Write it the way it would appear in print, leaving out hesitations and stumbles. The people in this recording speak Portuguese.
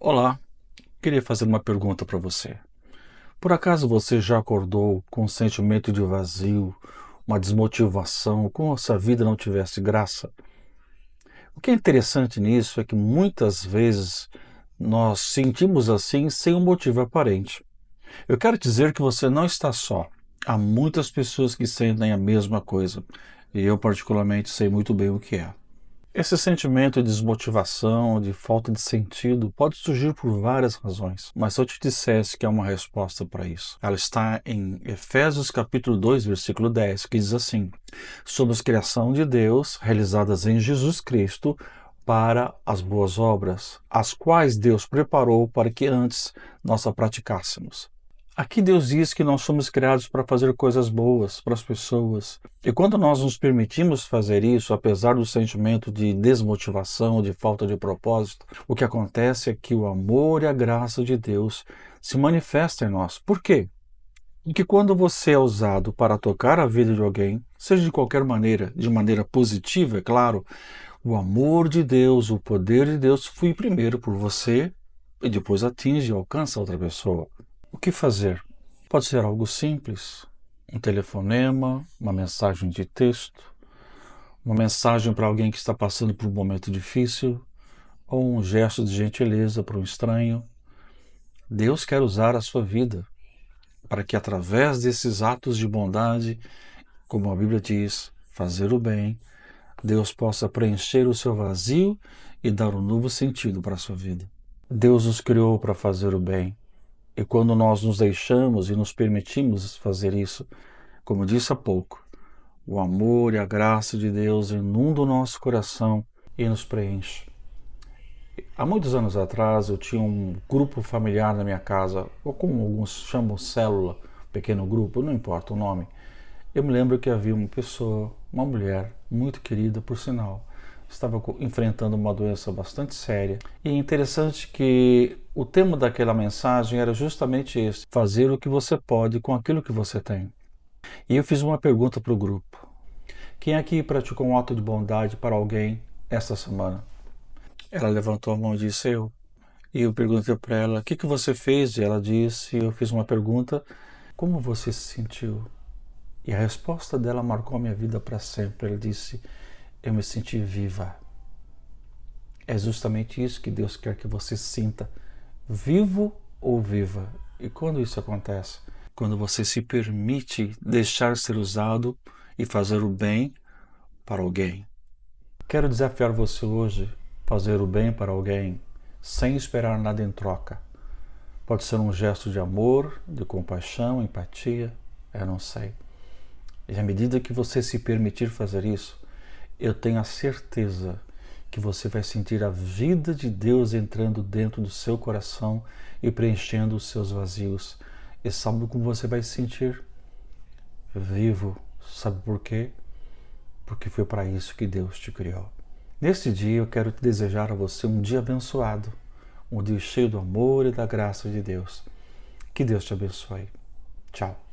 Olá, queria fazer uma pergunta para você. Por acaso você já acordou com um sentimento de vazio, uma desmotivação, como se a vida não tivesse graça? O que é interessante nisso é que muitas vezes nós sentimos assim sem um motivo aparente. Eu quero dizer que você não está só. Há muitas pessoas que sentem a mesma coisa, e eu particularmente sei muito bem o que é. Esse sentimento de desmotivação, de falta de sentido, pode surgir por várias razões, mas se eu te dissesse que há uma resposta para isso, ela está em Efésios capítulo 2, versículo 10, que diz assim: somos criação de Deus, realizadas em Jesus Cristo, para as boas obras, as quais Deus preparou para que antes nós a praticássemos. Aqui Deus diz que nós somos criados para fazer coisas boas para as pessoas. E quando nós nos permitimos fazer isso, apesar do sentimento de desmotivação, de falta de propósito, o que acontece é que o amor e a graça de Deus se manifestam em nós. Por quê? Porque quando você é usado para tocar a vida de alguém, seja de qualquer maneira, de maneira positiva, é claro, o amor de Deus, o poder de Deus flui primeiro por você e depois atinge e alcança outra pessoa. O que fazer? Pode ser algo simples, um telefonema, uma mensagem de texto, uma mensagem para alguém que está passando por um momento difícil, ou um gesto de gentileza para um estranho. Deus quer usar a sua vida para que através desses atos de bondade, como a Bíblia diz, fazer o bem, Deus possa preencher o seu vazio e dar um novo sentido para a sua vida. Deus nos criou para fazer o bem. E quando nós nos deixamos e nos permitimos fazer isso, como disse há pouco, o amor e a graça de Deus inundam o nosso coração e nos preenche. Há muitos anos atrás eu tinha um grupo familiar na minha casa, ou como alguns chamam célula, pequeno grupo, não importa o nome. Eu me lembro que havia uma pessoa, uma mulher, muito querida por sinal, estava enfrentando uma doença bastante séria. E é interessante que o tema daquela mensagem era justamente esse: fazer o que você pode com aquilo que você tem. E eu fiz uma pergunta para o grupo: quem aqui praticou um ato de bondade para alguém esta semana? Ela levantou a mão e disse: eu. E eu perguntei para ela: o que você fez? E ela disse: eu fiz uma pergunta: como você se sentiu? E a resposta dela marcou a minha vida para sempre. Ela disse: eu me senti viva. É justamente isso que Deus quer que você sinta, vivo ou viva. E quando isso acontece? Quando você se permite deixar ser usado e fazer o bem para alguém. Quero desafiar você hoje a fazer o bem para alguém sem esperar nada em troca. Pode ser um gesto de amor, de compaixão, empatia, eu não sei. E à medida que você se permitir fazer isso, eu tenho a certeza que você vai sentir a vida de Deus entrando dentro do seu coração e preenchendo os seus vazios. E sabe como você vai se sentir? Vivo. Sabe por quê? Porque foi para isso que Deus te criou. Neste dia eu quero te desejar a você um dia abençoado, um dia cheio do amor e da graça de Deus. Que Deus te abençoe. Tchau.